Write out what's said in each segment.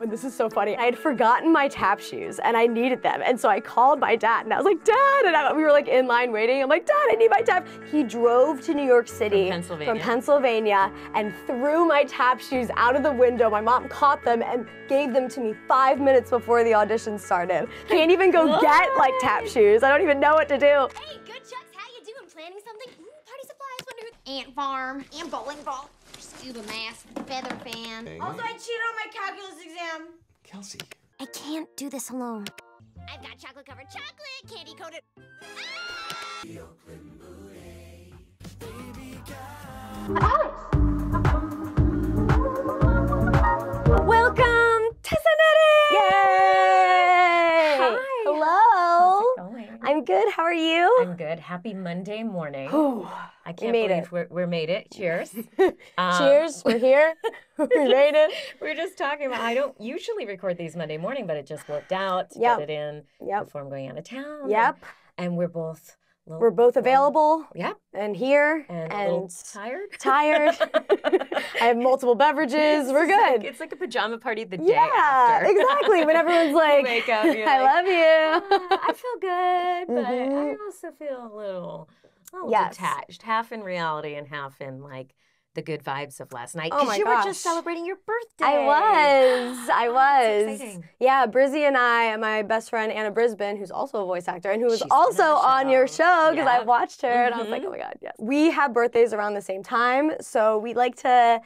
And this is so funny. I had forgotten my tap shoes and I needed them. And so I called my dad and I was like, Dad, and we were like in line waiting. I'm like, Dad, I need my tap. He drove to New York City from Pennsylvania and threw my tap shoes out of the window. My mom caught them and gave them to me 5 minutes before the audition started. Can't even go get like tap shoes. I don't even know what to do. Hey, good Chucks, how you doing? Planning something? Ooh, party supplies, wonder who. Ant farm, and bowling ball, scuba mask, feather fan. Also, I cheated on my calculus exam. Kelsey. I can't do this alone. I've got chocolate covered chocolate, candy coated. Welcome, Tessa Netting! Yay! Hi. Hello. How's it going? I'm good. How are you? I'm good. Happy Monday morning. Ooh, I can't made believe we made it. Cheers. Cheers. We're here. We made it. We were just talking about, I don't usually record these Monday morning, but it just worked out to Yep. get it in Yep. before I'm going out of town. Yep. And we're both We're both available. Yep. And here. And a little tired. Tired. I have multiple beverages. We're good. It's like a pajama party the day after. Yeah, exactly. When everyone's like, wake up, you're I like, love you. I feel good, but Mhm. I also feel a little Yes. detached, half in reality and half in like the good vibes of last night. Oh my you were gosh. just celebrating your birthday. I was. That's exciting. Yeah, Brizzy and I, my best friend Anna Brisbane, who's also a voice actor and who was She's also been on on the your show. show because I Yep. watched her and I was like, oh my God, yes. We have birthdays around the same time, so we like to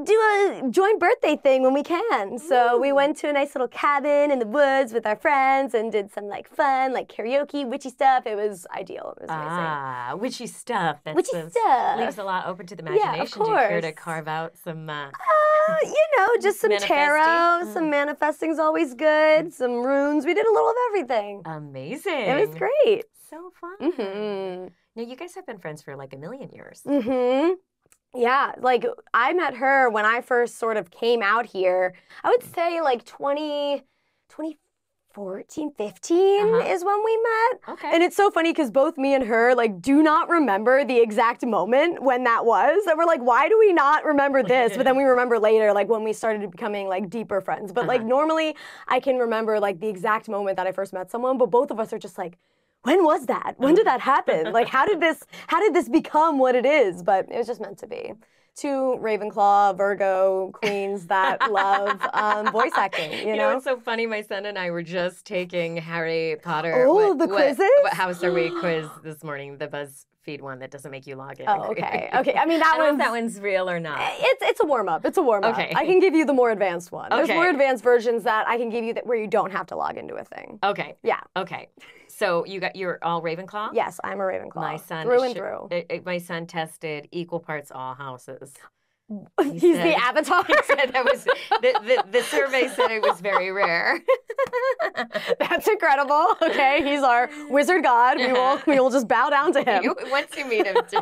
do a joint birthday thing when we can. So we went to a nice little cabin in the woods with our friends and did some like fun, like karaoke, witchy stuff. It was ideal. It was amazing. Ah, witchy stuff. That's Witchy stuff. Leaves a lot open to the Yeah, of imagination. Do you care to course. carve out some? Just some tarot, Manifesting? some manifesting's always good, some runes. We did a little of everything. Amazing. It was great. So fun. Mm-hmm. Now you guys have been friends for like a million years. Mm-hmm. Yeah, like I met her when I first sort of came out here. I would say like 2014, 15 is when we met. Okay. And it's so funny because both me and her like do not remember the exact moment when that was. And we're like, why do we not remember this? But then we remember later, like when we started becoming like deeper friends. But like normally I can remember like the exact moment that I first met someone, but both of us are just like, when was that? When did that happen? Like, how did this become what it is? But it was just meant to be. Two Ravenclaw, Virgo queens that love voice acting, you know? It's so funny. My son and I were just taking Harry Potter. Oh, the quizzes? What house are we quiz this morning? The BuzzFeed one that doesn't make you log in. Oh, okay. Okay. I mean, I don't know if that one's real or not. It's a warm-up. It's a warm-up. Okay. I can give you the more advanced one. There's Okay. more advanced versions that I can give you that where you don't have to log into a thing. Okay. Yeah. Okay. So you're all Ravenclaw? Yes, I'm a Ravenclaw. My son through and through. My son tested equal parts all houses. He's said- the avatar. He said that was the survey said it was very rare. That's incredible. Okay, he's our wizard god. We will just bow down to him. Once you meet him, too.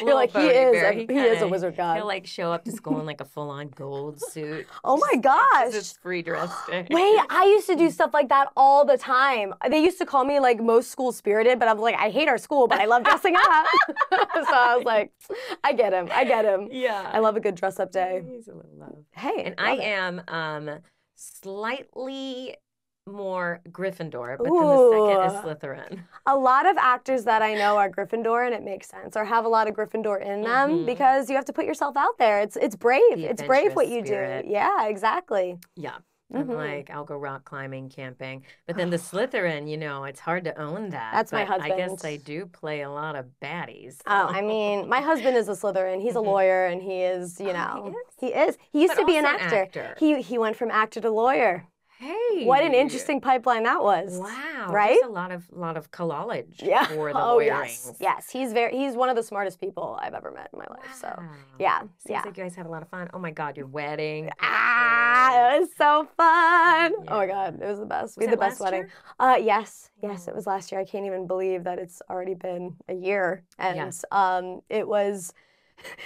You're like, he is a wizard god. He'll like show up to school in like a full-on gold suit. Oh my 'Cause gosh. it's free dress day. Wait, I used to do stuff like that all the time. They used to call me like most school spirited, but I was like, I hate our school, but I love dressing up. So I was like, I get him. Yeah. I love a good dress up day. He's a little love. Hey, And I love it. am slightly more Gryffindor, but then the second is Slytherin. A lot of actors that I know are Gryffindor, and it makes sense, or have a lot of Gryffindor in them because you have to put yourself out there. It's brave. The It's brave what you adventurous spirit. do. Yeah, exactly. Yeah. I'm like, I'll go rock climbing, camping. But then the Slytherin, it's hard to own that. That's my But I guess husband. I do play a lot of baddies. Oh, I mean, my husband is a Slytherin. He's a lawyer, and he is, he is. He used But to be an also an actor. actor. He went from actor to lawyer. Hey. What an interesting pipeline that was. Wow. Right? There's a lot of collage Yeah. for the Oh, lawyerings. yes. He's one of the smartest people I've ever met in my life. So, Wow. yeah. Seems like you guys had a lot of fun. Oh my God, your wedding. It was so fun. Oh my God, it was the best. We had the that best last wedding. Yes, it was last year. I can't even believe that it's already been a year. And it was,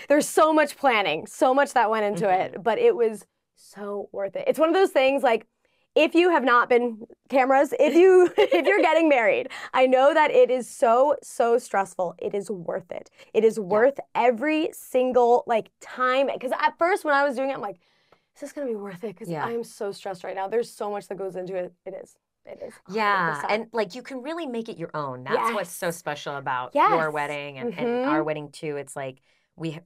there's so much planning, so much that went into it, but it was so worth it. It's one of those things like, if you have not been cameras, if you're getting married, I know that it is so stressful. It is worth it. It is worth every single time. Because at first when I was doing it, I'm like, is this going to be worth it? Because Yeah. I am so stressed right now. There's so much that goes into it. It is. It is. Yeah, 100%. and like you can really make it your own. That's what's so Yes. special about Yes. your wedding and our wedding too. It's like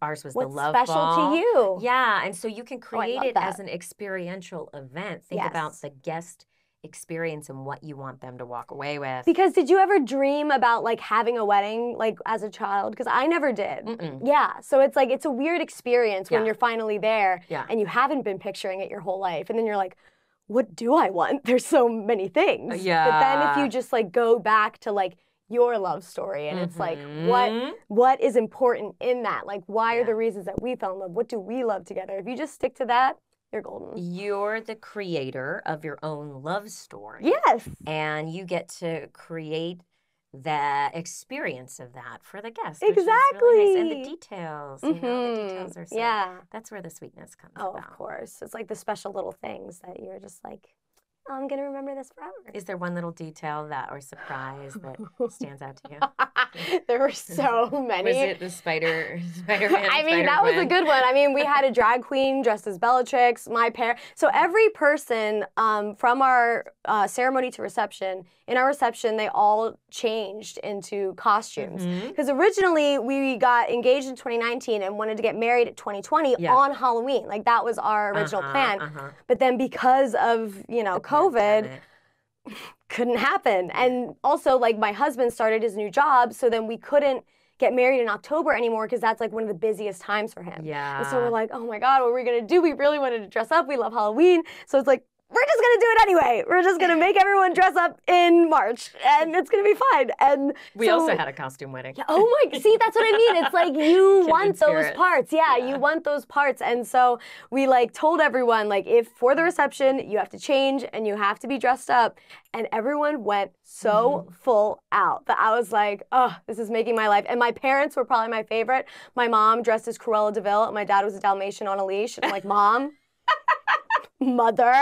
ours was What's the love special ball. to you? Yeah, and so you can create love it that. as an experiential event. Think about Yes. the guest experience and what you want them to walk away with. Because did you ever dream about like having a wedding like as a child? Because I never did. Mm-mm. Yeah. So it's like it's a weird experience when Yeah. you're finally there Yeah. and you haven't been picturing it your whole life. And then you're like, what do I want? There's so many things. But then if you just like go back to like your love story and it's like what is important in that? Like why are the reasons that we fell in love? What do we love together? If you just stick to that, you're golden. You're the creator of your own love story. Yes. And you get to create the experience of that for the guest. Exactly. Which is really nice. And the details. You know, the details are so. Yeah. That's where the sweetness comes Oh, about. of course. It's like the special little things that you're just like, oh, I'm going to remember this forever. Is there one little detail that or surprise that stands out to you? There were so many. Was it the Spider-Man? I mean, that was a good one. I mean, we had a drag queen dressed as Bellatrix, my parents. So every person from our ceremony to reception, in our reception, they all changed into costumes. Because originally, we got engaged in 2019 and wanted to get married at 2020 on Halloween. Like, that was our original plan. But then because of, you know, COVID, couldn't happen. And also, like, my husband started his new job, so then we couldn't get married in October anymore because that's like one of the busiest times for him. Yeah. And so we're like, oh my God, what are we gonna do? We really wanted to dress up. We love Halloween. So it's like, we're just gonna do it anyway. We're just gonna make everyone dress up in March and it's gonna be fine. And we also had a costume wedding. Yeah, oh my, see, that's what I mean. It's like you want those spirits. parts. Yeah, you want those parts. And so we like told everyone, like, if for the reception, you have to change and you have to be dressed up. And everyone went so full out that I was like, oh, this is making my life. And my parents were probably my favorite. My mom dressed as Cruella de Vil and my dad was a Dalmatian on a leash. And I'm like, Mom. Mother.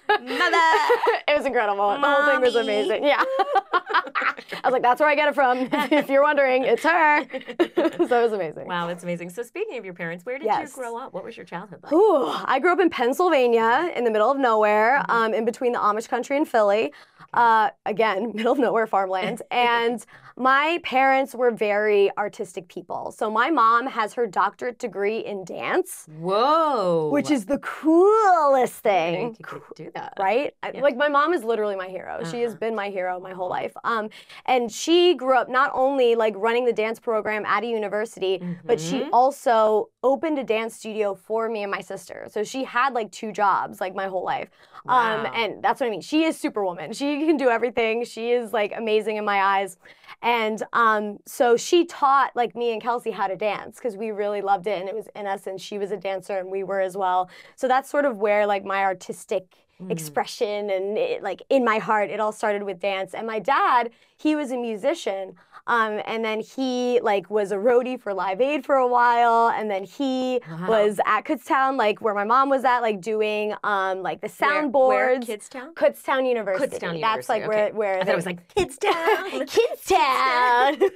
It was incredible. Mommy. The whole thing was amazing. Yeah. I was like, that's where I get it from. If you're wondering, it's her. So it was amazing. Wow, that's amazing. So speaking of your parents, where did you grow up? What was your childhood like? Ooh, I grew up in Pennsylvania, in the middle of nowhere, in between the Amish country and Philly. Again, middle of nowhere, farmland. And my parents were very artistic people. So my mom has her doctorate degree in dance. Whoa. Which is the coolest thing. You could do that. Right? Like, my mom is literally my hero. She has been my hero my whole life. And she grew up not only, like, running the dance program at a university, but she also opened a dance studio for me and my sister. So she had, like, 2 jobs, like, my whole life. Wow. And that's what I mean. She is Superwoman. She can do everything. She is, like, amazing in my eyes. And so she taught, like, me and Kelsey how to dance because we really loved it and it was in us and she was a dancer and we were as well. So that's sort of where, like, my artistic expression and it, like, in my heart, it all started with dance. And my dad, he was a musician. And then he, like, was a roadie for Live Aid for a while. And then he was at Kutztown, like, where my mom was at, like, doing, like, the soundboards. Where? Kutztown? Kutztown University. Kutztown That's, like, University, where I thought it was like Kidstown. Kidstown.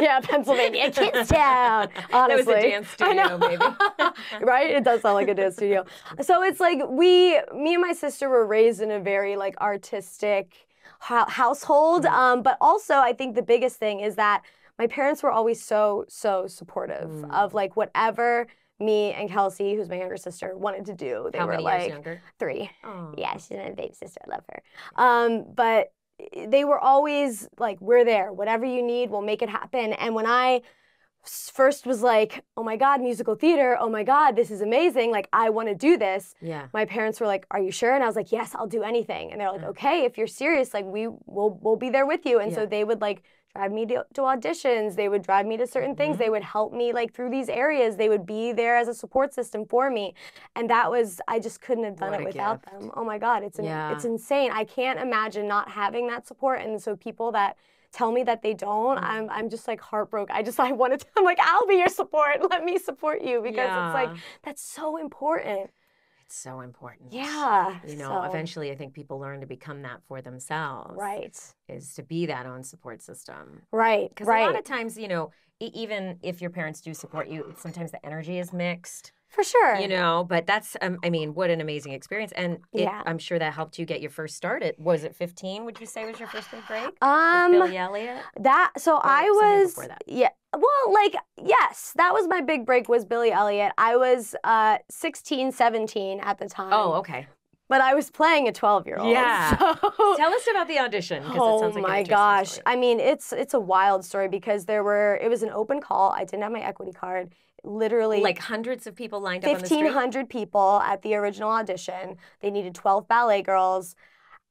Yeah, Pennsylvania. Kidstown. Honestly. That was a dance studio, maybe. Right? It does sound like a dance studio. So it's like me and my sister were raised in a very, like, artistic household. But also, I think the biggest thing is that my parents were always so supportive of, like, whatever me and Kelsey, who's my younger sister, wanted to do. They How were many like years younger? 3. Oh. Yeah, she's my baby sister. I love her. But they were always like, we're there. Whatever you need, we'll make it happen. And when I first was like, oh my God, musical theater, oh my God, this is amazing, like, I want to do this. Yeah. My parents were like, are you sure? And I was like, yes, I'll do anything. And they're like, okay, if you're serious, like, we'll be there with you. And so they would, like, drive me to auditions. They would drive me to certain things. They would help me, like, through these areas. They would be there as a support system for me. And that was, I just couldn't have done What it a without gift. them. Oh my God, it's insane. I can't imagine not having that support. And so people that tell me that they don't, I'm just, like, heartbroken. I wanted to, I'm like, I'll be your support. Let me support you because it's like, that's so important. It's so important. Yeah. You know, eventually I think people learn to become that for themselves. Right. Is to be that own support system. Right. Because a lot of times, you know, even if your parents do support you, sometimes the energy is mixed. For sure. You know, but that's, I mean, what an amazing experience. And I'm sure that helped you get your first start at, was it 15, would you say was your first big break? With Billie Elliot? I was, well, like, yes, that was my big break was Billie Elliot. I was 16, 17 at the time. Oh, okay. But I was playing a 12-year-old. Yeah. So. Tell us about the audition. Oh it sounds like my an gosh. story. I mean, it's a wild story because it was an open call. I didn't have my equity card. Literally. Like hundreds of people lined up on the street? 1,500 people at the original audition. They needed 12 ballet girls.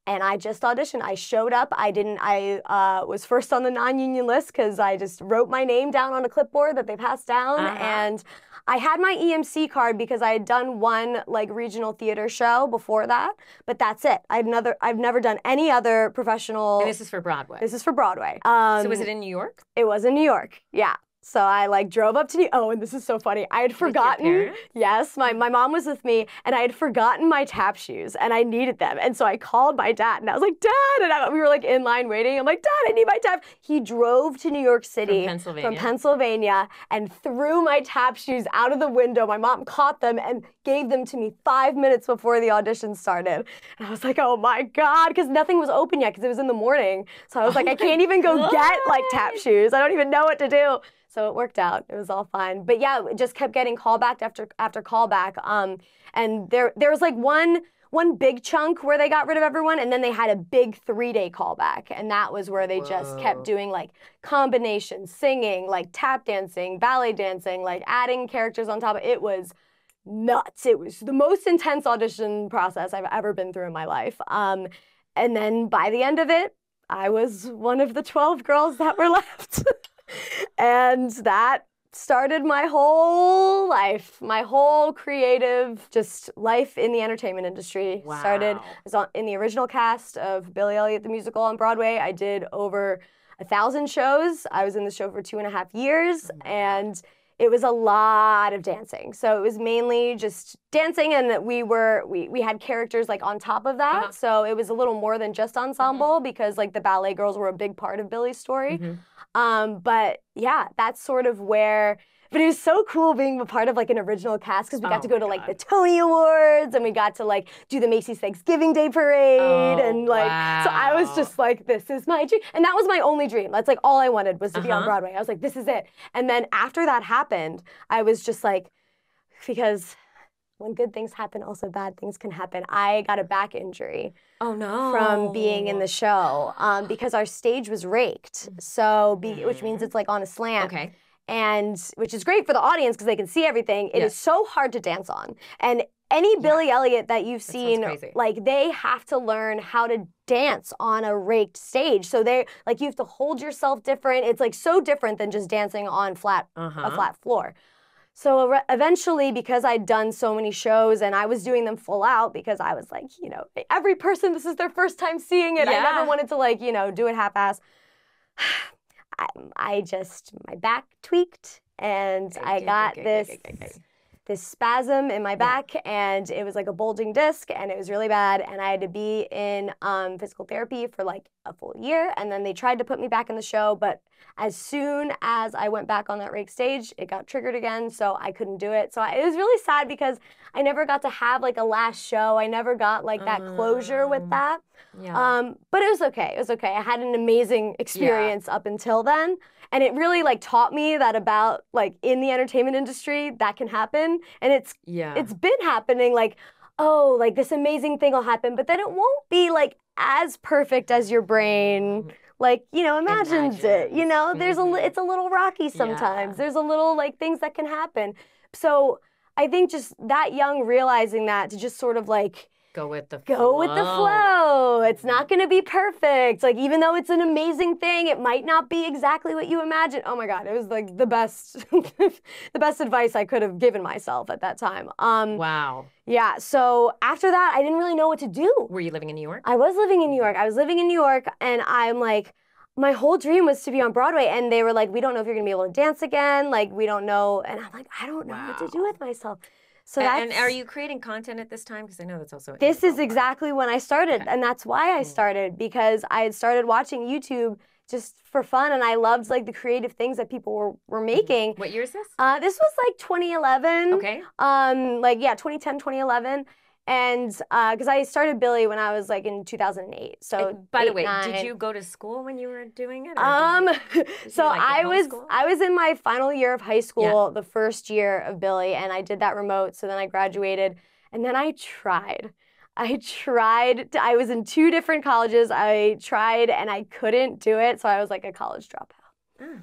And I just auditioned. I showed up. I was first on the non-union list because I just wrote my name down on a clipboard that they passed down. And I had my EMC card because I had done one like regional theater show before that, but that's it. I've never done any other professional. And this is for Broadway. This is for Broadway. So was it in New York? It was in New York. Yeah. So I like drove up to and this is so funny. I had forgotten. With your parents? Yes, my mom was with me, and I had forgotten my tap shoes, and I needed them. And so I called my dad, and I was like, Dad, and we were like in line waiting. I'm like, Dad, I need my tap. He drove to New York City from Pennsylvania and threw my tap shoes out of the window. My mom caught them and gave them to me 5 minutes before the audition started. And I was like, oh my God, because nothing was open yet because it was in the morning. So I was like, I can't even go get like tap shoes. I don't even know what to do. So it worked out. It was all fine. But yeah, it just kept getting callback after callback. And there was like one big chunk where they got rid of everyone, and then they had a big 3-day callback. And that was where they just kept doing like combinations, singing, like tap dancing, ballet dancing, like adding characters on top of it. It was nuts. It was the most intense audition process I've ever been through in my life. And then by the end of it, I was one of the 12 girls that were left. And that started my whole life, my whole creative just life in the entertainment industry. Wow. Started in the original cast of Billie Elliot the musical on Broadway. I did over 1,000 shows. I was in the show for 2.5 years, and it was a lot of dancing. So it was mainly just dancing, and we had characters like on top of that. So it was a little more than just ensemble because like the ballet girls were a big part of Billie's story. But yeah, that's sort of where. But it was so cool being a part of like an original cast because we got to go to like the Tony Awards, and we got to like do the Macy's Thanksgiving Day Parade, and like so I was just like, this is my dream, and that was my only dream. That's like all I wanted was to be on Broadway. I was like, this is it. And then after that happened, I was just like, because when good things happen, also bad things can happen. I got a back injury. Oh no! From being in the show, because our stage was raked, so which means it's like on a slant. Okay. And which is great for the audience because they can see everything. It is so hard to dance on. And any Billie Elliot that you've seen, like they have to learn how to dance on a raked stage. So they like you have to hold yourself different. It's like so different than just dancing on a flat floor. So eventually, because I'd done so many shows and I was doing them full out because I was like, you know, every person, this is their first time seeing it. I never wanted to like, you know, do it half-ass. My back tweaked, and I got this spasm in my back, and it was like a bulging disc, and it was really bad, and I had to be in physical therapy for like a full year, and then they tried to put me back in the show, but as soon as I went back on that rake stage, it got triggered again, so I couldn't do it. So it was really sad because I never got to have like a last show. I never got like that closure with that. But it was okay. It was okay. I had an amazing experience up until then. And it really like taught me that about like in the entertainment industry that can happen. And it's been happening like, oh, like this amazing thing will happen, but then it won't be like as perfect as your brain like, you know, imagines it. You know, it's a little rocky sometimes. There's a little like things that can happen. So I think just that young realizing that to just sort of like go with the flow. It's not going to be perfect. Like, even though it's an amazing thing, it might not be exactly what you imagine. Oh my God, it was like the best, the best advice I could have given myself at that time. Wow. Yeah. So after that, I didn't really know what to do. Were you living in New York? I was living in New York. And I'm like, my whole dream was to be on Broadway, and they were like, we don't know if you're going to be able to dance again. Like, we don't know. And I'm like, I don't know what to do with myself. So and are you creating content at this time? Because I know that's also this is exactly when I started, and that's why I started, because I had started watching YouTube just for fun, and I loved like the creative things that people were making. What year is this? This was like 2011. Okay. 2010, 2011. And because I started Billie when I was like in 2008. So by the way, 9. did you go to school when you were doing it? So I was in my final year of high school, the first year of Billie, and I did that remote. So then I graduated, and then I tried. I was in 2 different colleges. I tried and I couldn't do it. So I was like a college dropout. Oh.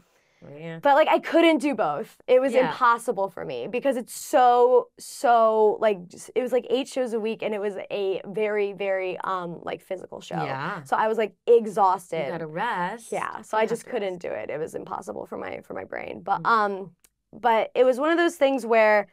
Yeah. But like I couldn't do both. It was impossible for me because it's so like it was like 8 shows a week, and it was a very, very like physical show. Yeah. So I was like exhausted. You gotta rest. Yeah. So I just couldn't do it. It was impossible for my brain. But it was one of those things where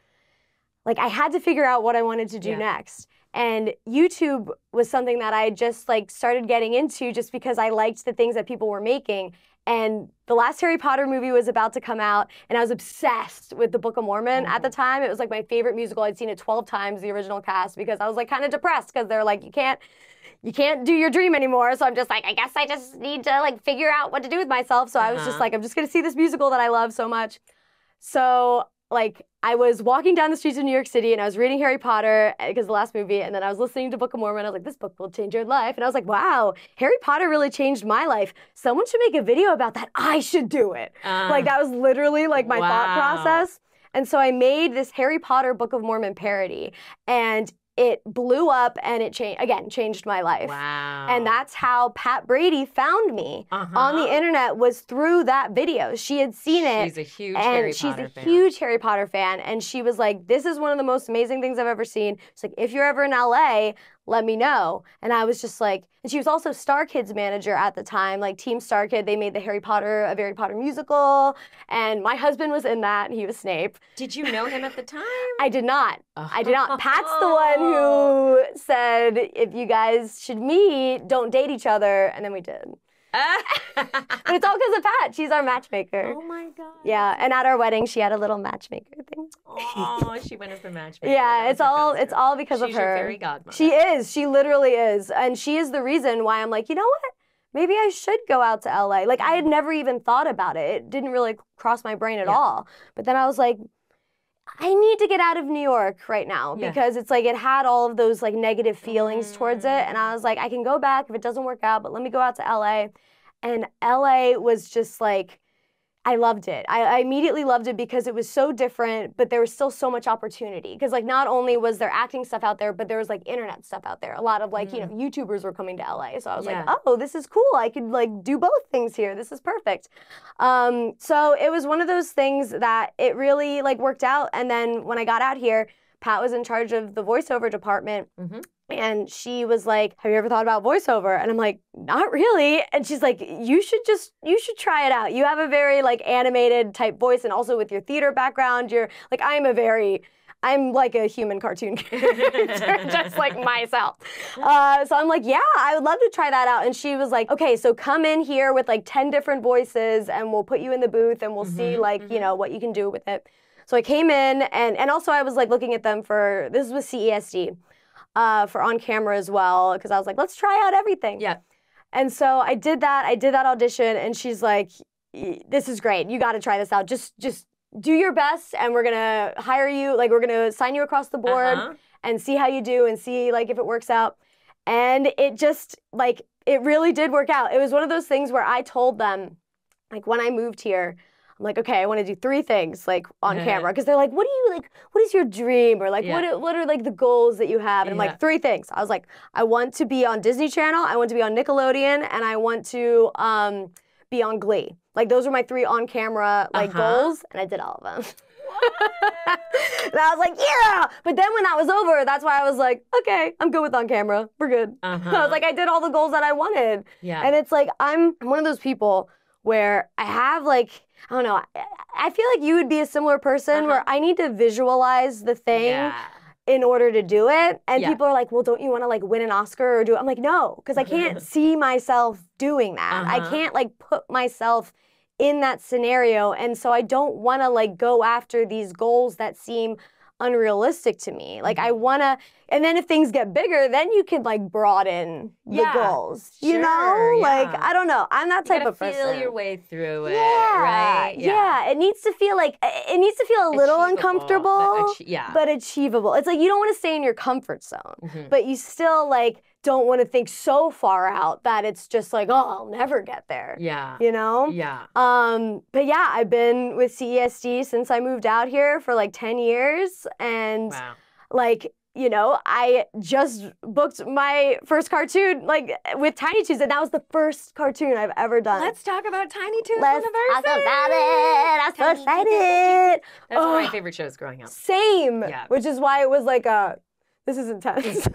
like I had to figure out what I wanted to do next. And YouTube was something that I just like started getting into just because I liked the things that people were making. And the last Harry Potter movie was about to come out, and I was obsessed with the Book of Mormon at the time. It was like my favorite musical. I'd seen it 12 times, the original cast, because I was like kind of depressed because they're like, you can't do your dream anymore. So I'm just like, I guess I just need to like figure out what to do with myself. So I was just like, I'm just gonna see this musical that I love so much. So like I was walking down the streets of New York City and I was reading Harry Potter because the last movie, and then I was listening to Book of Mormon. I was like, this book will change your life. And I was like, wow, Harry Potter really changed my life. Someone should make a video about that. I should do it. Like that was literally like my thought process. And so I made this Harry Potter Book of Mormon parody, and it blew up, and it changed my life. Wow. And that's how Pat Brady found me on the internet, was through that video. She had seen it. She's a huge Harry Potter fan. And she was like, this is one of the most amazing things I've ever seen. She's like, if you're ever in LA, let me know. And I was just like, and she was also Star Kids manager at the time, like Team Star Kid. They made the Harry Potter musical, and my husband was in that, and he was Snape. Did you know him at the time? I did not. I did not. Pat's the one who said, if you guys should meet, don't date each other, and then we did. But it's all because of Pat. She's our matchmaker. Oh my God. Yeah, and at our wedding, she had a little matchmaker thing. Oh, she went as the matchmaker. Yeah, it's all because of her. She's your fairy godmother. She is. She literally is, and she is the reason why I'm like, you know what? Maybe I should go out to LA. Like I had never even thought about it. It didn't really cross my brain at all. But then I was like, I need to get out of New York right now because it's like it had all of those like negative feelings towards it. And I was like, I can go back if it doesn't work out, but let me go out to LA. And LA was just like, I loved it. I immediately loved it because it was so different, but there was still so much opportunity. Because like not only was there acting stuff out there, but there was like internet stuff out there. A lot of like, you know, YouTubers were coming to LA. So I was like, oh, this is cool. I could like do both things here. This is perfect. So it was one of those things that it really like worked out. And then when I got out here, Pat was in charge of the voiceover department. And she was like, have you ever thought about voiceover? And I'm like, not really. And she's like, you should try it out. You have a very like animated type voice, and also with your theater background, you're like, I'm like a human cartoon character, just like myself. So I'm like, yeah, I would love to try that out. And she was like, okay, so come in here with like 10 different voices, and we'll put you in the booth, and we'll see like, you know, what you can do with it. So I came in, and also I was like looking at them for, this was CESD. For on camera as well, because I was like, let's try out everything. Yeah. And so I did that. I did that audition, and she's like, this is great. You got to try this out. Just do your best, and we're gonna hire you. Like, we're gonna sign you across the board and see how you do, and see like if it works out. And it just like it really did work out. It was one of those things where I told them, like when I moved here, I'm like, okay, I want to do 3 things like on camera, because they're like, what is your dream, or like what are like the goals that you have? And I'm like, 3 things. I was like, I want to be on Disney Channel, I want to be on Nickelodeon, and I want to be on Glee. Like those were my 3 on camera like goals, and I did all of them. And I was like, yeah. But then when that was over, that's why I was like, okay, I'm good with on camera. We're good. I was like, I did all the goals that I wanted. Yeah. And it's like I'm one of those people where I have like, I don't know, I feel like you would be a similar person where I need to visualize the thing in order to do it. And people are like, well, don't you want to like win an Oscar or do it? I'm like, no, because I can't see myself doing that. I can't like put myself in that scenario. And so I don't want to like go after these goals that seem unrealistic to me. Like I wanna, and then if things get bigger, then you can like broaden the goals. You know, like I don't know. I'm that type of person. Feel your way through it, right? Yeah. It needs to feel like a little uncomfortable, but achievable. It's like you don't want to stay in your comfort zone, but you still like don't want to think so far out that it's just like, oh, I'll never get there. Yeah. You know? Yeah. But yeah, I've been with CESD since I moved out here for like 10 years. And like, you know, I just booked my first cartoon like with Tiny Toons, and that was the first cartoon I've ever done. Let's talk about Tiny Toons Let's University. talk about it. I'm so excited. That's one of my favorite shows growing up. Same. Yeah. Which is why it was like this is intense.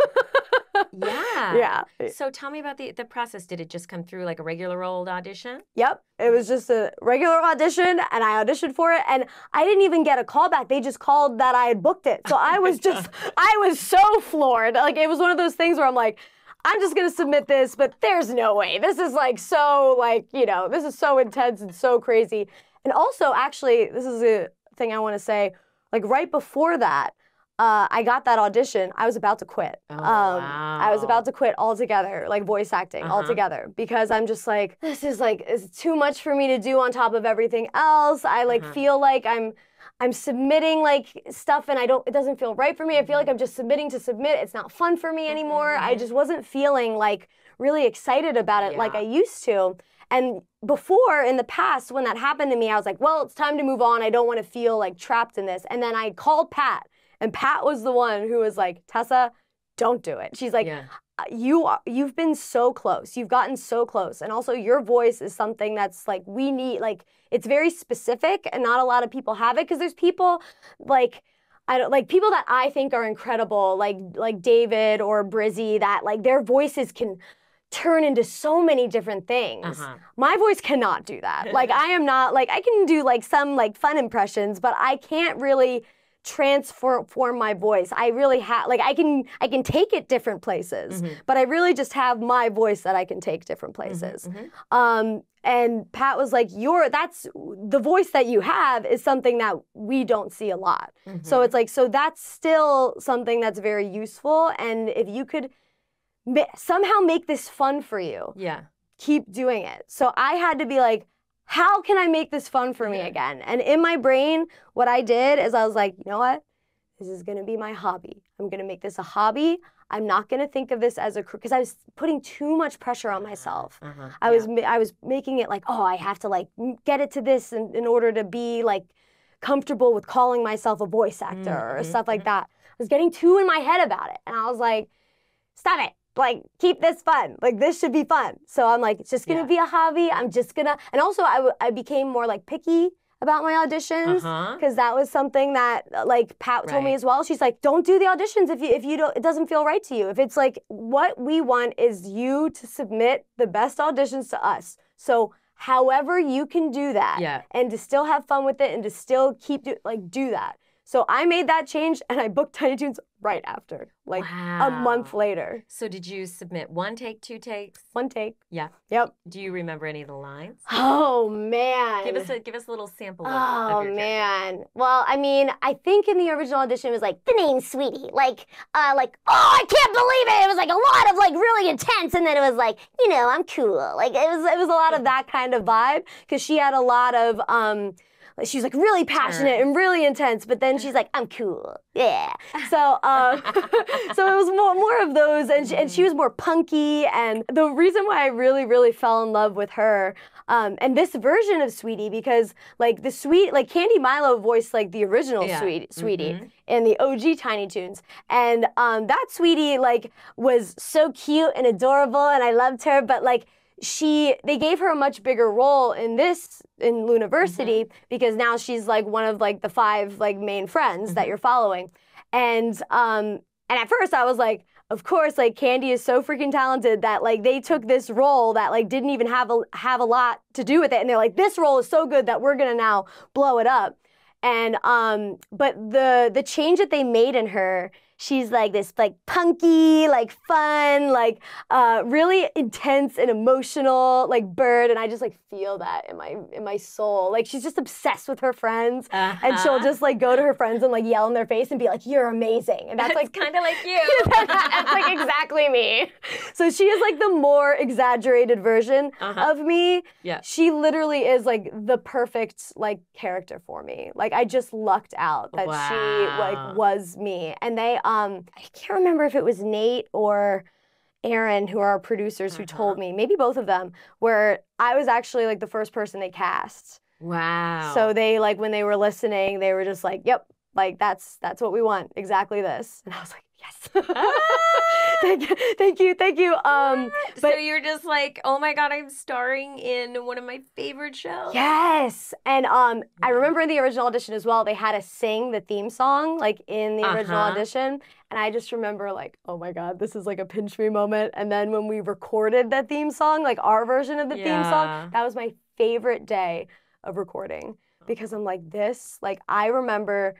Yeah. So tell me about the process. Did it just come through like a regular old audition? Yep. It was just a regular audition, and I auditioned for it, and I didn't even get a call back. They just called that I had booked it. So I was so floored. Like it was one of those things where I'm like, I'm just gonna submit this, but there's no way. This is like so like, you know, this is so intense and so crazy. And also, actually, this is a thing I want to say, like right before that, I got that audition. I was about to quit. I was about to quit altogether, like voice acting altogether, because I'm just like, this is like, it's too much for me to do on top of everything else. I like feel like I'm submitting like stuff and it doesn't feel right for me. I feel like I'm just submitting to submit. It's not fun for me anymore. I just wasn't feeling like really excited about it like I used to. And before, in the past, when that happened to me, I was like, well, it's time to move on. I don't want to feel like trapped in this. And then I called Pat. And Pat was the one who was like, Tessa, don't do it. She's like, you've been so close. You've gotten so close. And also your voice is something that's like, we need, like, it's very specific and not a lot of people have it. Because there's people like, people that I think are incredible, like David or Brizzy, that like their voices can turn into so many different things. My voice cannot do that. Like I am not, like I can do like some like fun impressions, but I can't really transform my voice. I really have, like I can take it different places, but I really just have my voice that I can take different places. And Pat was like, that's the voice that you have is something that we don't see a lot. So it's like, so that's still something that's very useful. And if you could somehow make this fun for you, keep doing it. So I had to be like, how can I make this fun for me again? And in my brain, what I did is I was like, you know what? This is going to be my hobby. I'm going to make this a hobby. I'm not going to think of this as a career, because I was putting too much pressure on myself. I was making it like, oh, I have to like get it to this in order to be like comfortable with calling myself a voice actor or stuff like that. I was getting too in my head about it. And I was like, stop it. Like, keep this fun. Like, this should be fun. So I'm like, it's just going to be a hobby. I'm just going to, and also I became more like picky about my auditions, because that was something that like Pat told me as well. She's like, don't do the auditions if you don't, it doesn't feel right to you. If it's like, what we want is you to submit the best auditions to us. So however you can do that and to still have fun with it and to still do that. So I made that change and I booked Tiny Toons right after, like a month later. So did you submit one take, two takes? One take. Yeah. Yep. Do you remember any of the lines? Oh man. Give us a little sample of your man. Well, I mean, I think in the original audition it was like, the name's Sweetie. Like, oh, I can't believe it. It was like a lot of like really intense, and then it was like, you know, I'm cool. Like it was a lot of that kind of vibe, because she had a lot of she was like really passionate and really intense, but then she's like, I'm cool, yeah. So so it was more of those, and she was more punky. And the reason why I really, really fell in love with her, and this version of Sweetie, because like Candy Milo voiced like the original Sweetie in the OG Tiny Toons, and that Sweetie like was so cute and adorable, and I loved her, but like they gave her a much bigger role in Looniversity, because now she's like one of like the 5 like main friends that you're following. And at first I was like, of course, like Candy is so freaking talented that like they took this role that like didn't even have a lot to do with it, and they're like, this role is so good that we're gonna now blow it up. And but the change that they made in her she's like this like punky, like fun, like really intense and emotional like bird, and I just like feel that in my soul. Like she's just obsessed with her friends, and she'll just like go to her friends and like yell in their face and be like, "You're amazing," and that's like kind of like you. That's like exactly me. So she is like the more exaggerated version of me. Yeah. She literally is like the perfect like character for me. Like I just lucked out that she like was me. And they I can't remember if it was Nate or Aaron, who are our producers, who told me, maybe both of them, where I was actually like the first person they cast. Wow. So they like when they were listening, they were just like, "Yep, like that's what we want, exactly this." And I was like, "Yes." Thank you. So you're just like, oh my God, I'm starring in one of my favorite shows. Yes. And I remember in the original audition as well, they had us sing the theme song like in the original audition. And I just remember like, oh my God, this is like a pinch me moment. And then when we recorded that theme song, like our version of the theme song, that was my favorite day of recording. Because I'm like this, like I remember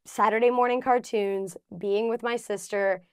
Saturday morning cartoons, being with my sister,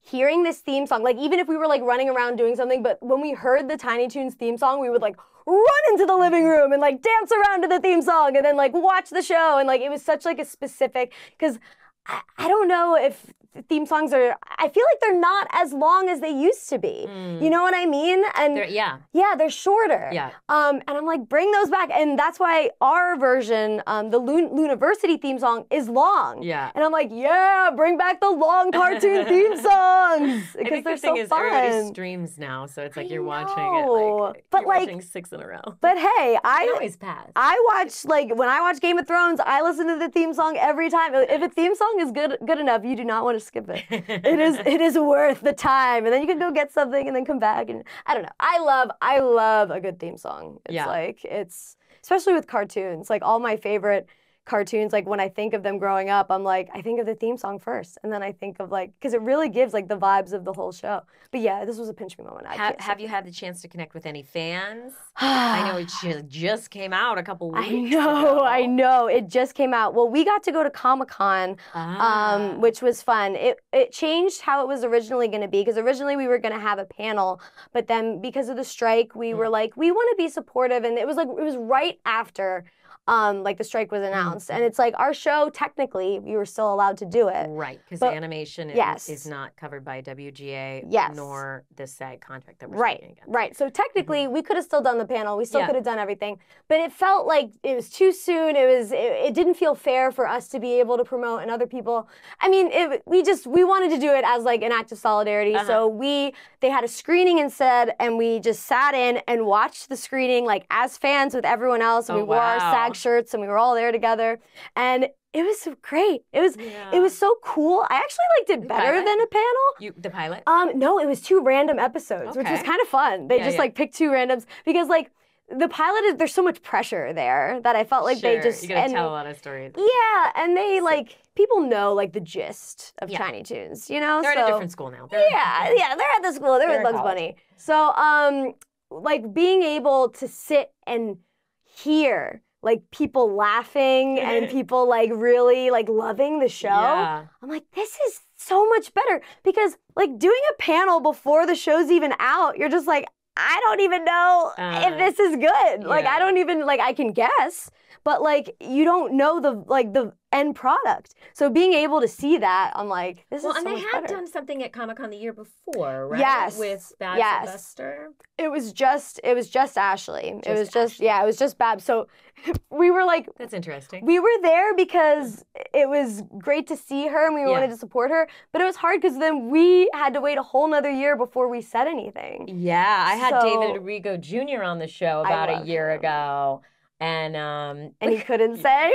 hearing this theme song, like even if we were like running around doing something, but when we heard the Tiny Toons theme song, we would like run into the living room and like dance around to the theme song and then like watch the show. And like it was such like a specific, because I don't know if theme songs I feel like they're not as long as they used to be. You know what I mean? And they're shorter. Yeah. And I'm like, bring those back. And that's why our version, the Looniversity theme song is long. Yeah. And I'm like, yeah, bring back the long cartoon theme songs. Because they're so fun. Everybody streams now, so it's like you're watching it like, watching 6 in a row. But hey, I always pass. I watch, like, when I watch Game of Thrones, I listen to the theme song every time. If a theme song is good enough, you do not want to skip it. It is worth the time. And then you can go get something and then come back. And I don't know. I love a good theme song. It's especially with cartoons. Like all my favorite cartoons, like when I think of them growing up, I'm like, I think of the theme song first. And then I think of like, because it really gives like the vibes of the whole show. But yeah, this was a pinch me moment. Have you had the chance to connect with any fans? I know it just came out a couple weeks ago. I know. It just came out. Well, we got to go to Comic-Con, which was fun. It changed how it was originally going to be, because originally we were going to have a panel, but then because of the strike, we were like, we want to be supportive. And it was right after like the strike was announced. And it's like our show, technically, we were still allowed to do it. Right, because animation is not covered by WGA nor the SAG contract that we're speaking against. Right, so technically we could have still done the panel, we still could have done everything, but it felt like it was too soon. It didn't feel fair for us to be able to promote and other people. I mean, we wanted to do it as like an act of solidarity. So they had a screening instead, and we just sat in and watched the screening like as fans with everyone else, and we wore our SAG shirts and we were all there together, and it was so great. It was so cool. I actually liked it better than a panel. The pilot? No, it was 2 random episodes, which was kind of fun. They just like picked 2 randoms, because like the pilot there's so much pressure there that I felt like they just you gotta tell a lot of stories. Yeah, and they like people know like the gist of Tiny Toons, you know? They're at a different school now. They're at the school. They're with Bugs Bunny. So like being able to sit and hear like people laughing and people like really like loving the show. I'm like, this is so much better, because like doing a panel before the show's even out, you're just like, I don't even know if this is good. Like I don't even I can guess, but like you don't know the end product. So being able to see that, I'm like, this is so much better. Well, and they had done something at Comic-Con the year before, right? Yes. With Bad Sylvester. It was just Ashley. It was just Bab. So we were like, that's interesting. We were there because it was great to see her and we wanted to support her, but it was hard because then we had to wait a whole nother year before we said anything. Yeah, I had David Rigo Jr. on the show about a year ago. And he couldn't say.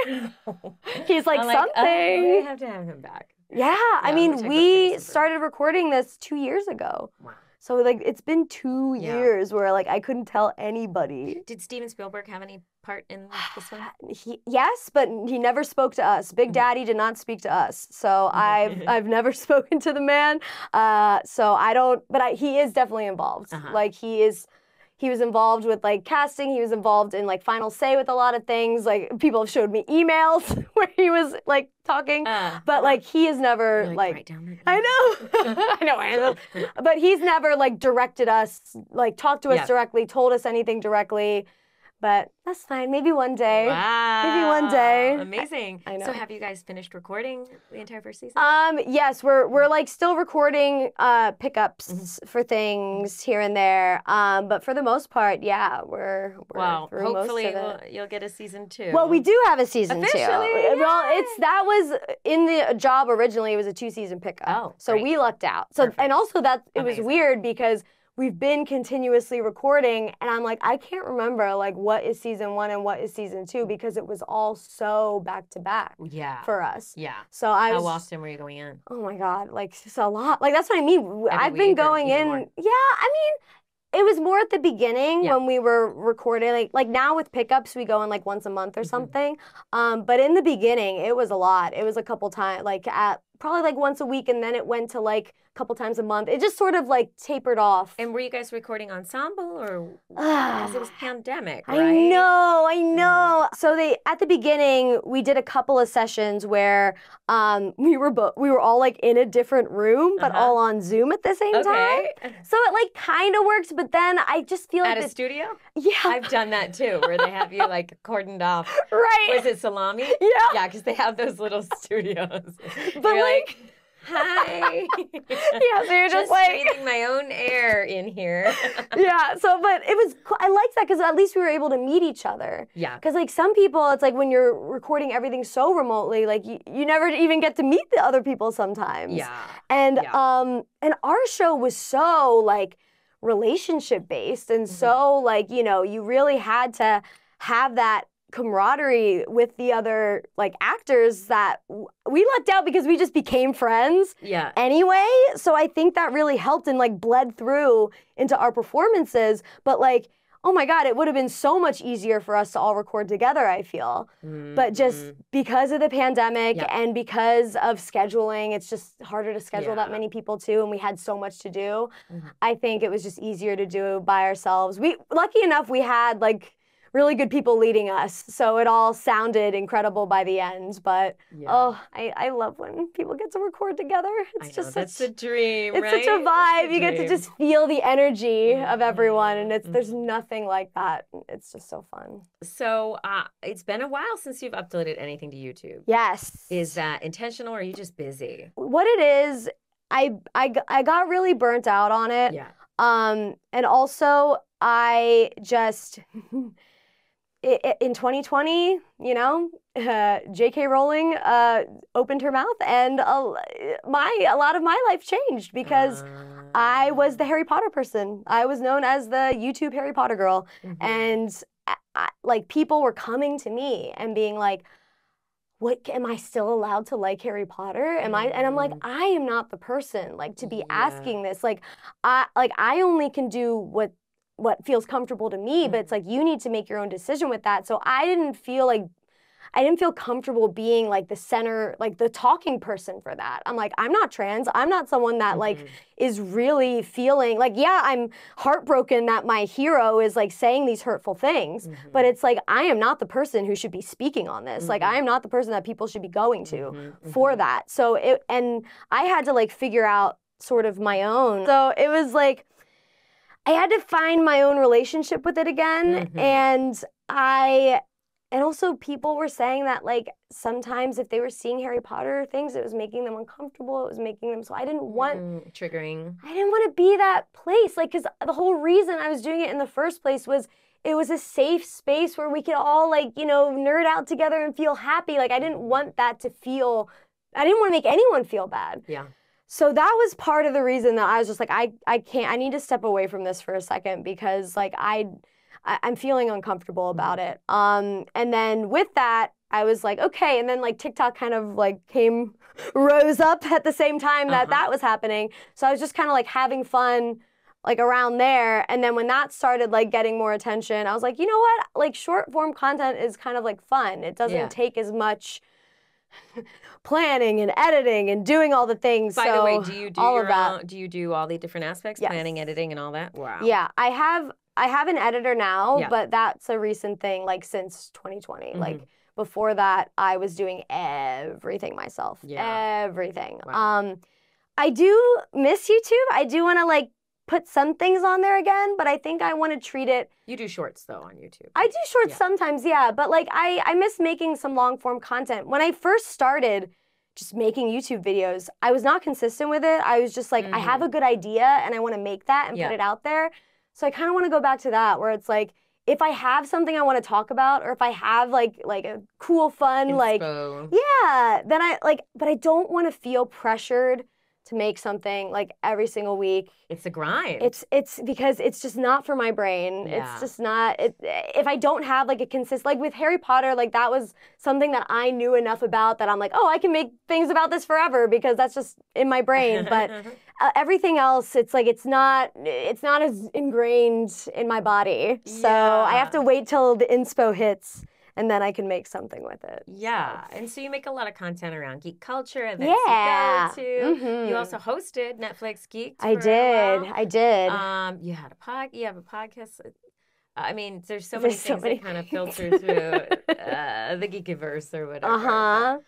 He's like, something. We have to have him back. Yeah, I mean, we started recording this 2 years ago. Wow. So like it's been 2 years where like I couldn't tell anybody. Did Steven Spielberg have any part in this one? Yes, but he never spoke to us. Big Daddy did not speak to us. So I've never spoken to the man. So I don't. But he is definitely involved. Like he is. he was involved with like casting. He was involved in like final say with a lot of things. Like people have showed me emails where he was like talking, but like he has never like write down that I know, I know, but he's never like directed us, like talked to us directly, told us anything directly. But that's fine. Maybe one day. Wow. Maybe one day. Amazing. I know. So have you guys finished recording the entire first season? Yes, we're like still recording pickups for things here and there. But for the most part, yeah, we're through hopefully most of it. you'll get a season 2. Well, we do have a season 2. Officially? Well, that was in the job originally. It was a 2-season pickup. Oh, so great. we lucked out. So Perfect. and also it was Amazing. weird because we've been continuously recording, and I'm like, I can't remember like what is season 1 and what is season 2 because it was all so back to back for us. Yeah. So How often were you going in? Oh my God, like it's a lot. Like that's what I mean. I've week been or going even in. more? Yeah, I mean, it was more at the beginning when we were recording. Like now with pickups, we go in like once a month or something. But in the beginning, it was a lot. It was a couple times, like at probably like once a week, and then it went to like a couple times a month. It just sort of like tapered off. And were you guys recording ensemble or because it was pandemic, right? I know. So at the beginning, we did a couple of sessions where we were all like in a different room, but all on Zoom at the same time. So it like kind of works, but then I just feel like at a studio? Yeah. I've done that too, where they have you like cordoned off. Right. Was it Salami? Yeah. Yeah, because they have those little studios. But you're like hi. Yeah, so you're just like breathing my own air in here. Yeah, so but it was I liked that because at least we were able to meet each other. Yeah. Because like some people, it's like when you're recording everything so remotely, like you never even get to meet the other people sometimes. Yeah. And our show was so like relationship based and so like you really had to have that camaraderie with the other like actors that we lucked out because we just became friends anyway. So I think that really helped and like bled through into our performances. But like, oh my God, it would have been so much easier for us to all record together, I feel. But just because of the pandemic and because of scheduling, it's just harder to schedule that many people too. And we had so much to do. I think it was just easier to do by ourselves. Lucky enough, we had like really good people leading us. So it all sounded incredible by the end. But I love when people get to record together. It's just that's a dream, it's right? such a vibe. You get to just feel the energy of everyone, and there's nothing like that. It's just so fun. So it's been a while since you've uploaded anything to YouTube. Yes. Is that intentional or are you just busy? What it is, I got really burnt out on it. Yeah. And also I just in 2020, J.K. Rowling opened her mouth, and a lot of my life changed because I was the Harry Potter person. I was known as the YouTube Harry Potter girl, and like people were coming to me and being like, "What am I still allowed to like Harry Potter? Am I?" And I'm like, I am not the person like to be asking this. Like, I only can do what feels comfortable to me, but it's like you need to make your own decision with that. So I didn't feel comfortable being like the center, like the talking person for that. I'm like, I'm not trans. I'm not someone that like is really feeling like, yeah, I'm heartbroken that my hero is like saying these hurtful things, but it's like, I am not the person who should be speaking on this. Like, I am not the person that people should be going to for that. So and I had to like figure out sort of my own. So it was like, I had to find my own relationship with it again. And also people were saying that like sometimes if they were seeing Harry Potter things, it was making them uncomfortable. It was making them, so I didn't want triggering. I didn't want to be that place. Like, cause the whole reason I was doing it in the first place was it was a safe space where we could all like, nerd out together and feel happy. Like I didn't want that to feel, I didn't want to make anyone feel bad. Yeah. So that was part of the reason that I was just like, I need to step away from this for a second because like I'm feeling uncomfortable about it. And then with that, I was like, okay. And then like TikTok kind of like rose up at the same time that was happening. So I was just kind of like having fun like around there. And then when that started like getting more attention, I was like, you know what? Like short form content is kind of like fun. It doesn't take as much planning and editing and doing all the things. By the way, do you do all of that? Do you do all the different aspects, planning, editing, and all that? Wow. Yeah, I have I have an editor now, but that's a recent thing, like since 2020. Like before that, I was doing everything myself. Everything. Wow. I do miss YouTube. I do want to like put some things on there again, but I think I want to treat it. You do shorts though on YouTube. I do shorts sometimes, but like I miss making some long form content. When I first started just making YouTube videos, I was not consistent with it. I was just like, I have a good idea and I want to make that and put it out there. So I kind of want to go back to that where it's like, if I have something I want to talk about, or if I have like a cool, fun, then I like, but I don't want to feel pressured to make something like every single week. It's a grind. It's because it's just not for my brain. Yeah. It's just not, if I don't have like a consistent, like with Harry Potter, like that was something that I knew enough about that I'm like, oh, I can make things about this forever because that's just in my brain. But everything else, it's like, it's not as ingrained in my body. So I have to wait till the inspo hits and then I can make something with it. Yeah. So. And so you make a lot of content around geek culture, events you go to. You also hosted Netflix Geek. I did. You have a podcast. I mean, there's so many things that kind of filter through the Geekiverse or whatever.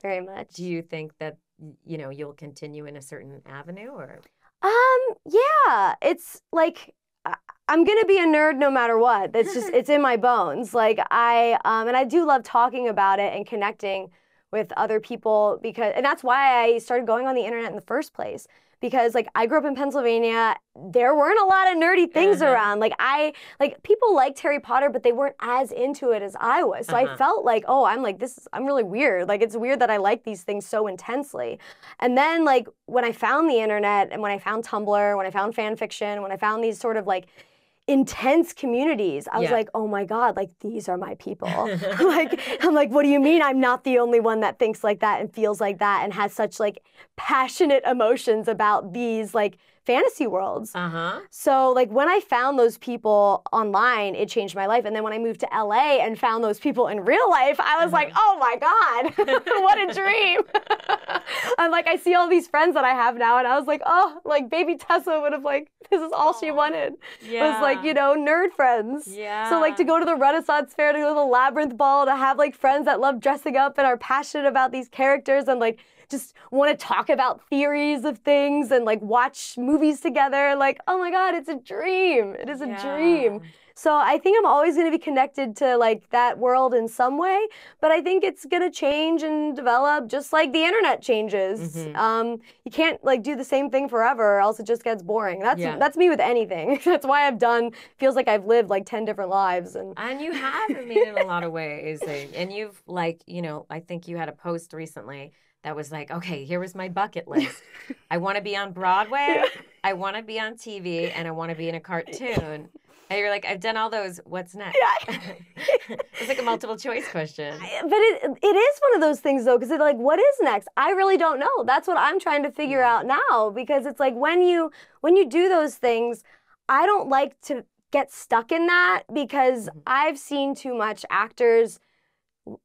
Very much. Do you think that, you know, you'll continue in a certain avenue or? Yeah. It's like, I'm going to be a nerd no matter what. It's just, it's in my bones. Like and I do love talking about it and connecting with other people and that's why I started going on the internet in the first place. Because like I grew up in Pennsylvania, there weren't a lot of nerdy things around. Like people liked Harry Potter, but they weren't as into it as I was. So I felt like, oh, I'm really weird. Like it's weird that I like these things so intensely. And then like when I found the internet and when I found Tumblr, when I found fan fiction, when I found these sort of like intense communities, I was like, oh my God, like these are my people. I'm like, what do you mean I'm not the only one that thinks like that and feels like that and has such like passionate emotions about these like fantasy worlds. So like when I found those people online, it changed my life. And then when I moved to LA and found those people in real life, I was like, oh my God, what a dream. And like I see all these friends that I have now and I was like, oh, like baby Tessa would have like, this is all she wanted. Was like, you know, nerd friends. So like to go to the Renaissance Fair, to go to the Labyrinth Ball, to have like friends that love dressing up and are passionate about these characters and like just want to talk about theories of things and like watch movies together. Like, oh my God, it's a dream. It is a dream. So I think I'm always going to be connected to like that world in some way, but I think it's going to change and develop just like the internet changes. You can't like do the same thing forever or else it just gets boring. That's me with anything. That's why feels like I've lived like 10 different lives. And you have, I mean, in a lot of ways. And you've like, you know, I think you had a post recently that was like, okay, here was my bucket list. I want to be on Broadway, I want to be on TV, and I want to be in a cartoon. And you're like, I've done all those, what's next? It's like a multiple choice question. But it is one of those things though, because it's like, what is next? I really don't know. That's what I'm trying to figure out now, because it's like when you do those things, I don't like to get stuck in that because I've seen too much actors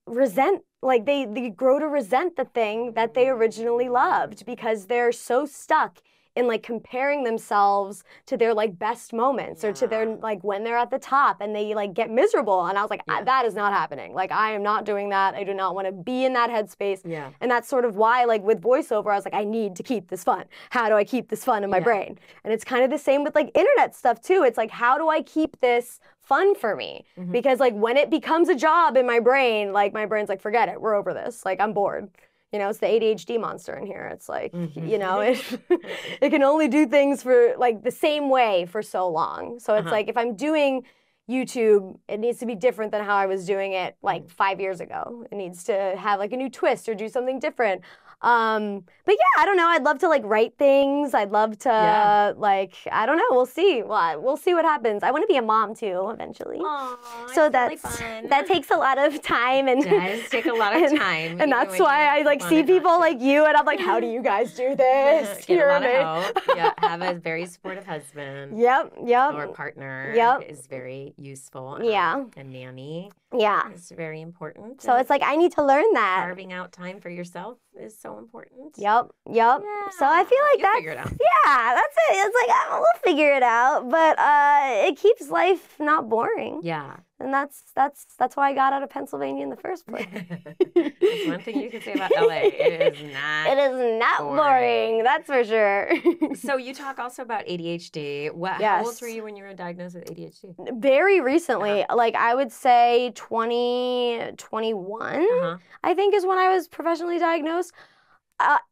resent, like they grow to resent the thing that they originally loved because they're so stuck in like comparing themselves to their like best moments or to their like when they're at the top and they like get miserable. And I was like, that is not happening. Like I am not doing that. I do not want to be in that headspace. And that's sort of why like with voiceover, I was like, I need to keep this fun. How do I keep this fun in my brain? And it's kind of the same with like internet stuff too. It's like, how do I keep this fun for me? Because like when it becomes a job in my brain, like my brain's like, forget it. We're over this. Like I'm bored. You know, it's the ADHD monster in here. It's like, you know, it can only do things for like the same way for so long. So it's like if I'm doing YouTube, it needs to be different than how I was doing it like 5 years ago. It needs to have like a new twist or do something different. But yeah, I don't know. I'd love to like write things. I'd love to like, I don't know. We'll see. We'll see what happens. I want to be a mom too eventually. Aww, so really fun. That takes a lot of time and it does take a lot of time. And that's why I like see people like you and I'm like, how do you guys do this? Get a lot of help. Yeah, have a very supportive husband. Yep. Or partner. Is very useful. And nanny. Is very important. So it's like I need to learn that. Carving out time for yourself is so important. Yep. So I feel like figure it out. Yeah, that's it. It's it's like, we'll figure it out. But it keeps life not boring. Yeah. And that's why I got out of Pennsylvania in the first place. That's one thing you can say about LA. It is not. It is not boring. That's for sure. So you talk also about ADHD. How Yes. old were you when you were diagnosed with ADHD? Very recently, like I would say 2021, I think is when I was professionally diagnosed.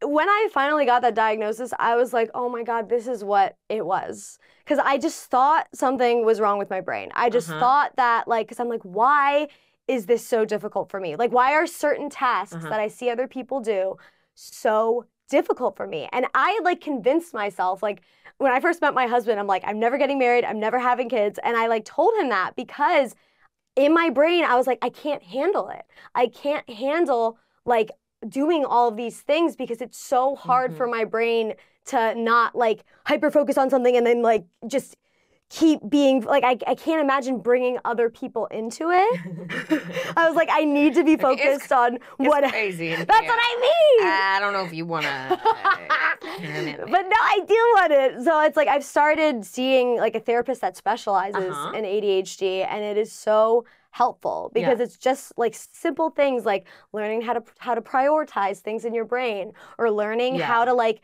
When I finally got that diagnosis, I was like, oh my God, this is what it was. Because I just thought something was wrong with my brain. I just thought that, like, because I'm like, why is this so difficult for me? Like, why are certain tasks that I see other people do so difficult for me? And I, like, convinced myself, like, when I first met my husband, I'm like, I'm never getting married. I'm never having kids. And I, like, told him that because in my brain, I was like, I can't handle it. I can't handle, like, doing all of these things because it's so hard for my brain to not like hyper focus on something and then like just keep being like I can't imagine bringing other people into it. I was like, I need to be focused on what crazy. That's what I mean. I don't know if you want to. But no, I do want it. So it's like I've started seeing like a therapist that specializes in ADHD, and it is so helpful because it's just like simple things like learning how to prioritize things in your brain, or learning how to like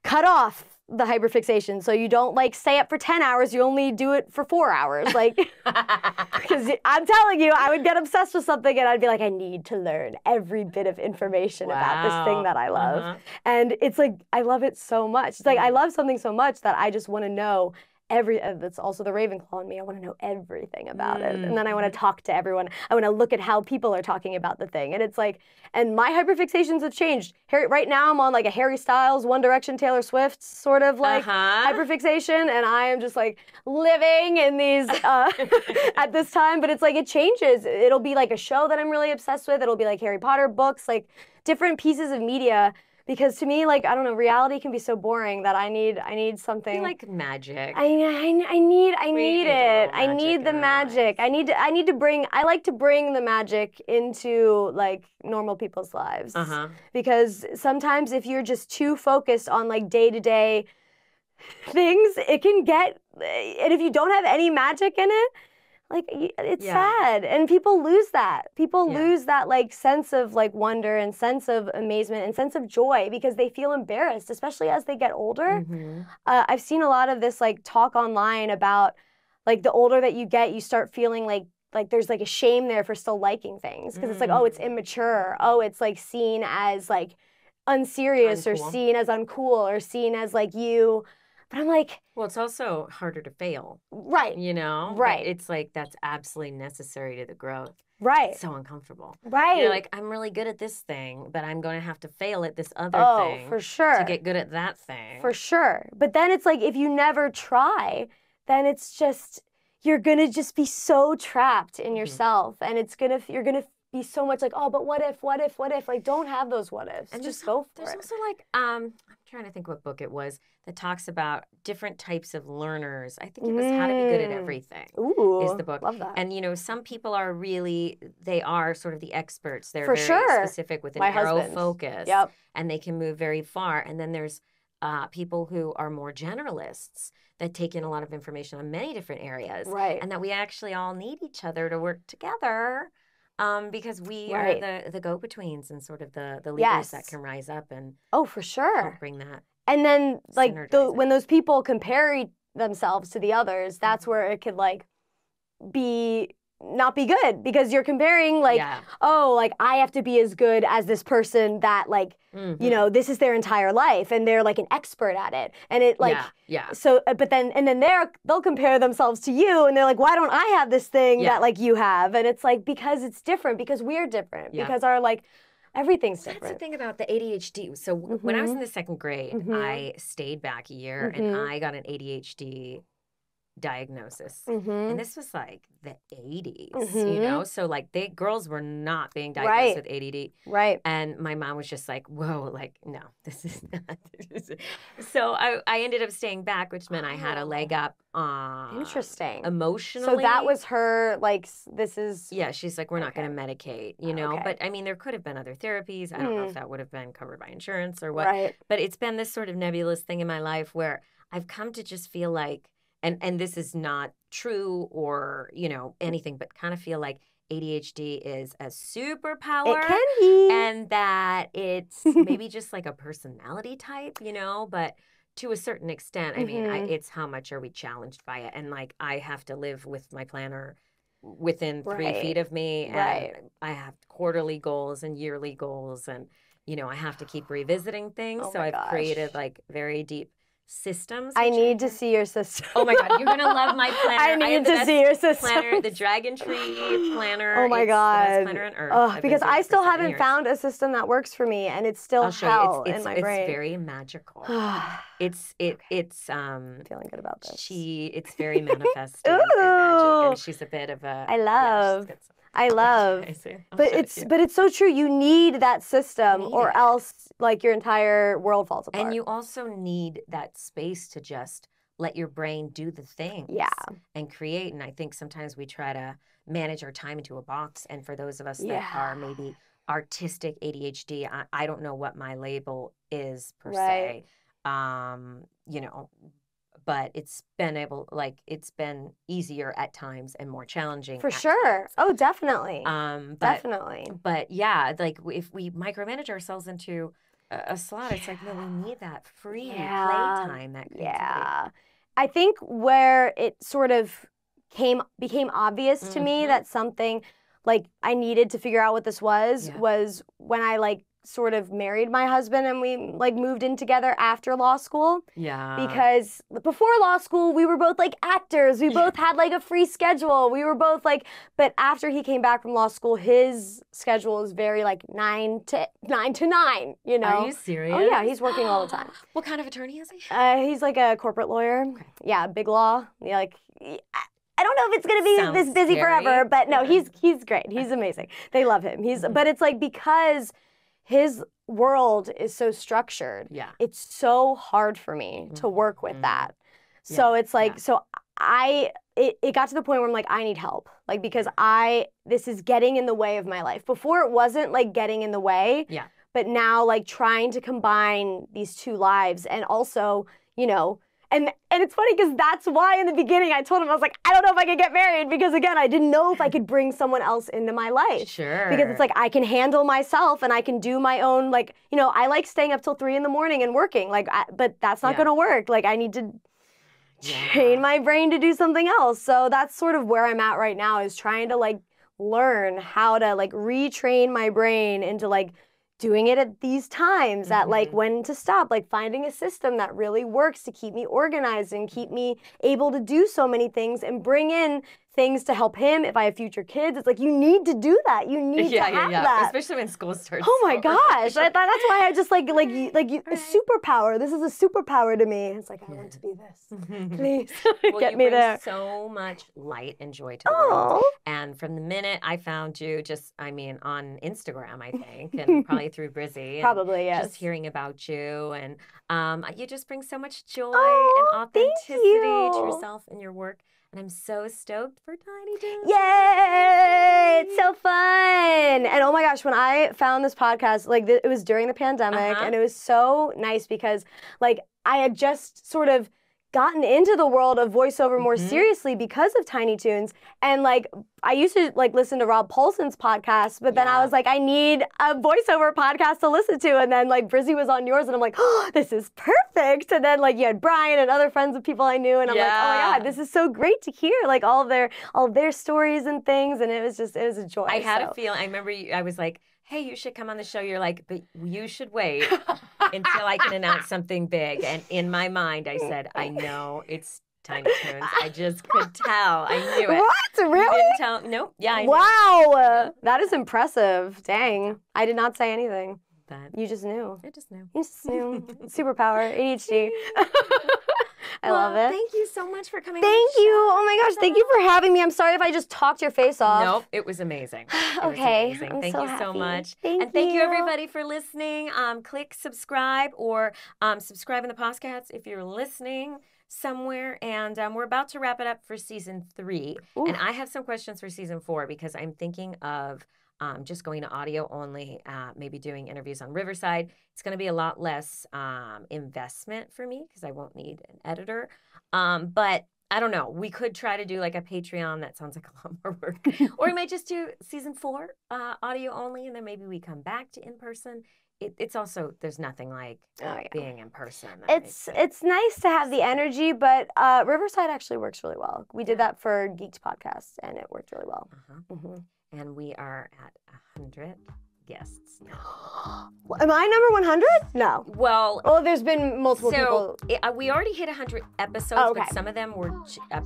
cut off the hyperfixation so you don't like stay up for 10 hours, you only do it for 4 hours. Like, because I'm telling you, I would get obsessed with something and I'd be like, I need to learn every bit of information about this thing that I love. And it's like, I love it so much. It's like, I love something so much that I just want to know that's also the Ravenclaw in me. I want to know everything about it. And then I want to talk to everyone. I want to look at how people are talking about the thing. And it's like, and my hyperfixations have changed. Right now I'm on like a Harry Styles, One Direction, Taylor Swift sort of like hyperfixation. And I am just like living in these at this time. But it's like, it changes. It'll be like a show that I'm really obsessed with. It'll be like Harry Potter books, like different pieces of media. Because to me, like, I don't know, reality can be so boring that I need something. You like magic. I need it. I need the magic. I like to bring the magic into like normal people's lives. Because sometimes if you're just too focused on like day-to-day things, it can get, and if you don't have any magic in it, like, it's sad, and people lose that. People lose that, like, sense of, like, wonder and sense of amazement and sense of joy because they feel embarrassed, especially as they get older. I've seen a lot of this, like, talk online about, like, the older that you get, you start feeling like there's, like, a shame there for still liking things because it's like, oh, it's immature. Oh, it's, like, seen as, like, unserious or seen as uncool or seen as, like, you... But I'm like... Well, it's also harder to fail. Right. You know? Right. It's like that's absolutely necessary to the growth. Right. It's so uncomfortable. Right. You're like, I'm really good at this thing, but I'm going to have to fail at this other thing. Oh, for sure. To get good at that thing. For sure. But then it's like, if you never try, then it's just, you're going to just be so trapped in yourself. And you're going to be so much like, oh, but what if? Like, don't have those what ifs. And just go for it. There's also like, I'm trying to think what book it was that talks about different types of learners. I think it was How to Be Good at Everything. Ooh, is the book. Love that. And, you know, some people are they are sort of the experts. They're for very sure. specific with an My arrow husband. focus. Yep. And they can move very far. And then there's people who are more generalists that take in a lot of information on many different areas. Right. And that we actually all need each other to work together. Because we are the go-betweens and sort of the leaders that can rise up and for sure help bring that. And then like when those people compare themselves to the others, that's where it could like not be good because you're comparing like, oh, like I have to be as good as this person that like, you know, this is their entire life and they're like an expert at it. And it like, so, but then they'll compare themselves to you and they're like, why don't I have this thing that like you have? And it's like, because it's different, because we're different, because our like, everything's different. That's the thing about the ADHD. So when I was in the second grade, I stayed back a year and I got an ADHD diagnosis. And this was like the 80s, you know? So like girls were not being diagnosed with ADD. Right. And my mom was just like, whoa, like, no, this is not. So I ended up staying back, which meant I had a leg up Interesting. Emotionally. So that was her, like, this is... Yeah, she's like, we're not going to medicate, you know? But, I mean, there could have been other therapies. I don't know if that would have been covered by insurance or what. Right. But it's been this sort of nebulous thing in my life where I've come to just feel like, and this is not true or, anything, but kind of feel like ADHD is a superpower. It can be. And that it's maybe just like a personality type, but to a certain extent, I mean, it's how much are we challenged by it? And like, I have to live with my planner within 3 feet of me. And I have quarterly goals and yearly goals. And, I have to keep revisiting things. So I've created like very deep systems. I need to see your system. Oh my God, you're gonna love my planner. I need to see your system. Planner, the Dragon Tree planner. Oh my God. The best planner on earth. Because I still haven't found a system that works for me, and it's still hell in my brain. It's very magical. It's I'm feeling good about this. It's very manifesting and magic, and she's a bit of a. I love. But it's so true. You need that system, or else like your entire world falls apart. And you also need that space to just let your brain do the things. And create. And I think sometimes we try to manage our time into a box. And for those of us that are maybe artistic ADHD, I don't know what my label is per se. But it's been easier at times and more challenging. For sure. Times. Oh, definitely. Definitely. But yeah, like if we micromanage ourselves into a slot, it's like, no, we need that free playtime, that creativity. Yeah. I think where it sort of became obvious to me that something like I needed to figure out what this was when I like sort of married my husband and we like moved in together after law school. Yeah. Because before law school, we were both like actors. We both had like a free schedule. We were both like, but after he came back from law school, his schedule is very like 9 to 9, you know? Are you serious? Oh yeah, he's working all the time. What kind of attorney is he? He's like a corporate lawyer. Okay. Yeah, big law. Yeah, like I don't know if it's gonna be this busy forever, but no, he's great. He's amazing. They love him. But it's like because his world is so structured. Yeah. It's so hard for me to work with that. So it's like, it got to the point where I'm like, I need help. Like, because this is getting in the way of my life. Before it wasn't like getting in the way. Yeah. But now like trying to combine these two lives and also, you know, and it's funny because that's why in the beginning I told him, I was like, I don't know if I could get married because again, I didn't know if I could bring someone else into my life. Sure. Because it's like I can handle myself and I can do my own, like, you know, I like staying up till 3 a.m. and working, like, but that's not gonna work. Like I need to train my brain to do something else. So that's sort of where I'm at right now is trying to like learn how to like retrain my brain into like doing it at these times, at like when to stop, like finding a system that really works to keep me organized and keep me able to do so many things and bring in things to help him if I have future kids. It's like, you need to do that. You need to have that. Especially when school starts. Oh my gosh. That's why I just like a superpower. This is a superpower to me. It's like, I want to be this. Please get me there. So much light and joy to the world. And from the minute I found you, on Instagram, I think, and probably through Brizzy. Probably, yes. Just hearing about you. And you just bring so much joy and authenticity to yourself and your work. And I'm so stoked for Tiny Toon. Yay! It's so fun! And oh my gosh, when I found this podcast, like it was during the pandemic, and it was so nice because like I had just sort of gotten into the world of voiceover more seriously because of Tiny Toons. And like I used to like listen to Rob Paulson's podcast, but then I was like, I need a voiceover podcast to listen to. And then like Brizzy was on yours and I'm like, oh, this is perfect. And then like you had Brian and other friends of people I knew and I'm like, oh my God, this is so great to hear like all of their stories and things. And it was a joy. I had a feeling, I remember I was like, hey, you should come on the show. You're like, but you should wait until I can announce something big. And in my mind, I said, I know it's Tiny Toons. I just could tell. I knew it. What? Really? You didn't tell? Nope. Yeah, I knew. Wow. That is impressive. Dang. I did not say anything. You just knew. I just knew. You just knew. Superpower. ADHD. I love it. Thank you so much for coming. Thank you. Oh my gosh. Thank you for having me. I'm sorry if I just talked your face off. Nope. It was amazing. Okay. Thank you so much. Thank you everybody for listening. Click subscribe or subscribe in the podcast if you're listening somewhere. And we're about to wrap it up for season 3. Ooh. And I have some questions for season 4 because I'm thinking of just going to audio only, maybe doing interviews on Riverside. It's going to be a lot less investment for me because I won't need an editor. But I don't know. We could try to do like a Patreon. That sounds like a lot more work. Or we might just do season 4 audio only, and then maybe we come back to in person. It's also, there's nothing like being in person. It's nice to have the energy, but Riverside actually works really well. We did that for Geeked Podcast, and it worked really well. And we are at 100 guests now. Am I number 100? No. Well, there's been multiple people. We already hit 100 episodes, but some of them were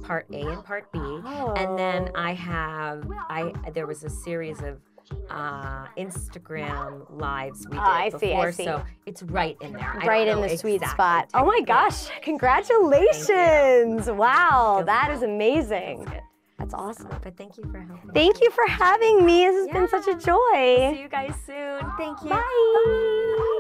part A and part B. And then there was a series of Instagram lives we did before, so it's right in there. Right in the sweet spot. Oh my gosh, congratulations. Wow, that is amazing. That's awesome. But thank you for helping. Thank you for having me. This has been such a joy. See you guys soon. Thank you. Bye.